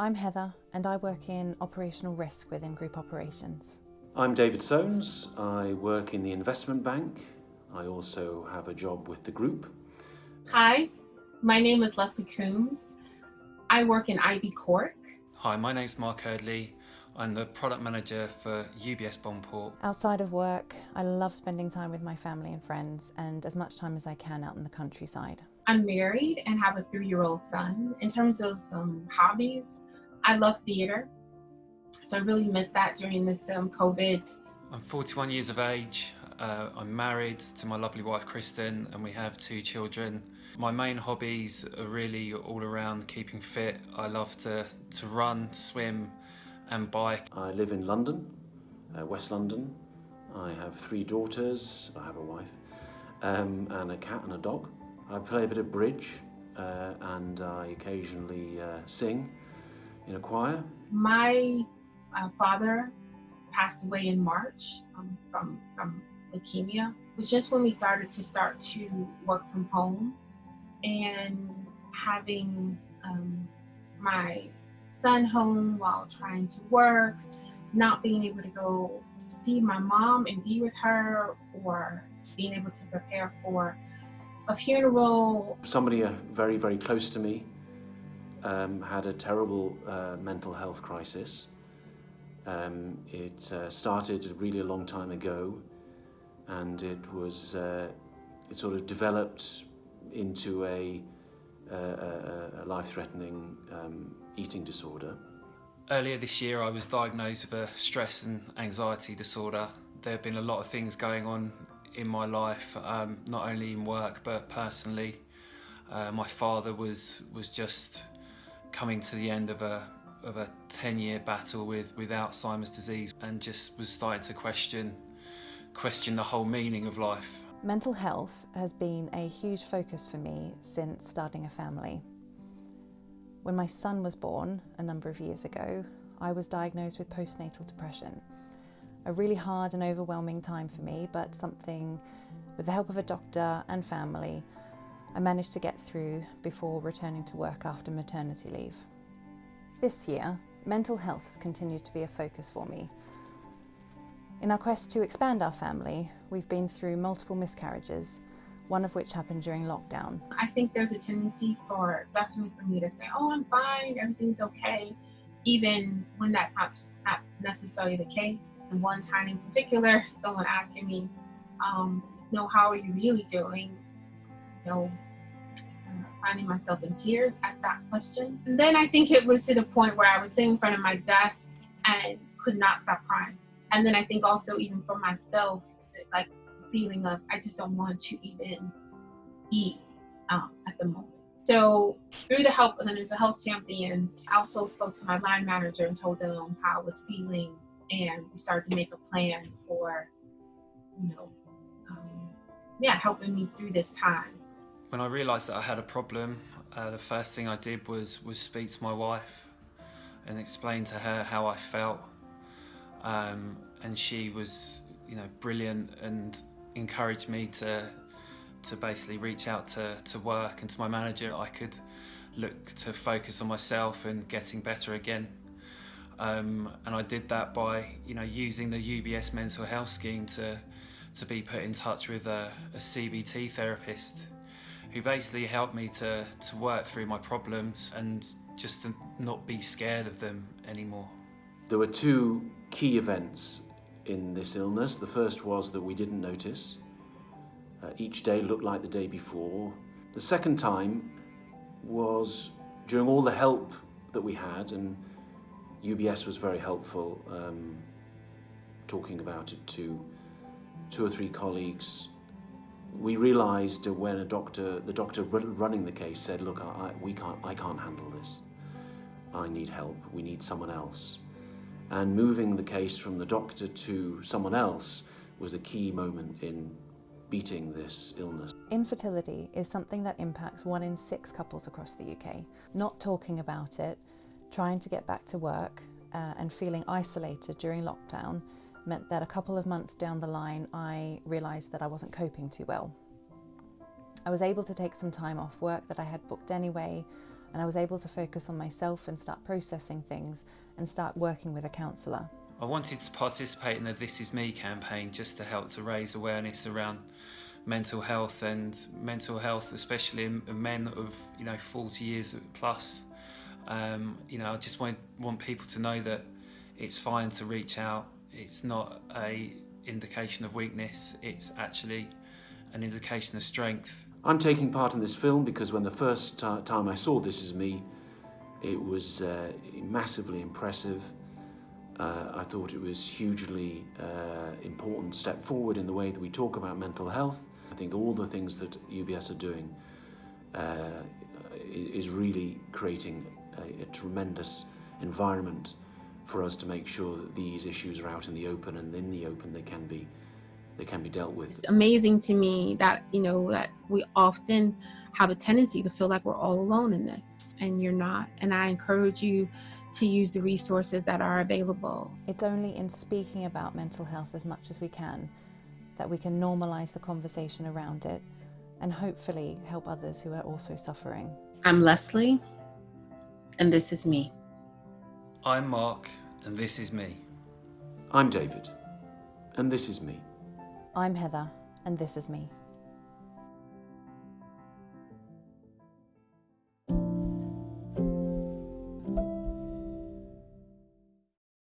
I'm Heather and I work in operational risk within group operations. I'm David Soanes. I work in the investment bank. I also have a job with the group. Hi, my name is Leslie Coombs. I work in IB Cork. Hi, my name's Mark Eardley. I'm the product manager for UBS Bondport. Outside of work, I love spending time with my family and friends and as much time as I can out in the countryside. I'm married and have a 3-year-old son. In terms of hobbies, I love theater. So I really missed that during this COVID. I'm 41 years of age. I'm married to my lovely wife Kristen and we have 2 children. My main hobbies are really all around keeping fit. I love to run, swim and bike. I live in London, West London. I have 3 daughters. I have a wife and a cat and a dog. I play a bit of bridge and I occasionally sing in a choir. My father passed away in March from leukemia. It was just when we started to work from home and having my son home while trying to work, not being able to go see my mom and be with her, or being able to prepare for a funeral. Somebody very, very close to me had a terrible mental health crisis. It started really a long time ago, and it sort of developed into a life-threatening eating disorder. Earlier this year I was diagnosed with a stress and anxiety disorder. There have been a lot of things going on in my life, not only in work but personally. My father was just coming to the end of a 10-year battle with Alzheimer's disease and just was starting to question the whole meaning of life. Mental health has been a huge focus for me since starting a family. When my son was born a number of years ago, I was diagnosed with postnatal depression. A really hard and overwhelming time for me, but something, with the help of a doctor and family, I managed to get through before returning to work after maternity leave. This year, mental health has continued to be a focus for me. In our quest to expand our family, we've been through multiple miscarriages, one of which happened during lockdown. I think there's a tendency definitely for me to say, oh, I'm fine, everything's okay, even when that's not necessarily the case. And one time in particular, someone asking me, how are you really doing? Finding myself in tears at that question. And then I think it was to the point where I was sitting in front of my desk and could not stop crying. And then I think also even for myself, like feeling of, I just don't want to even eat at the moment. So through the help of the mental health champions, I also spoke to my line manager and told them how I was feeling, and we started to make a plan for, helping me through this time. When I realised that I had a problem, the first thing I did was speak to my wife and explain to her how I felt. And she was, brilliant and encouraged me to basically reach out to work and to my manager. I could look to focus on myself and getting better again. And I did that by, using the UBS mental health scheme to be put in touch with a CBT therapist, who basically helped me to work through my problems and just to not be scared of them anymore. There were 2 key events in this illness. The first was that we didn't notice. Each day looked like the day before. The second time was during all the help that we had, and UBS was very helpful, talking about it to 2 or 3 colleagues. We realised when the doctor running the case said, look, I can't handle this. I need help, we need someone else. And moving the case from the doctor to someone else was a key moment in beating this illness. Infertility is something that impacts 1 in 6 couples across the UK. Not talking about it, trying to get back to work, and feeling isolated during lockdown meant that a couple of months down the line, I realised that I wasn't coping too well. I was able to take some time off work that I had booked anyway, and I was able to focus on myself and start processing things and start working with a counsellor. I wanted to participate in the This Is Me campaign just to help to raise awareness around mental health, especially in men of 40 years plus. I just want people to know that it's fine to reach out. It's not a indication of weakness, it's actually an indication of strength. I'm taking part in this film because when the first time I saw This Is Me, it was massively impressive. I thought it was hugely important step forward in the way that we talk about mental health. I think all the things that UBS are doing is really creating a tremendous environment for us to make sure that these issues are out in the open, and in the open they can be dealt with. It's amazing to me that that we often have a tendency to feel like we're all alone in this, and you're not. And I encourage you to use the resources that are available. It's only in speaking about mental health as much as we can that we can normalise the conversation around it and hopefully help others who are also suffering. I'm Leslie, and this is me. I'm Mark, and this is me. I'm David, and this is me. I'm Heather, and this is me.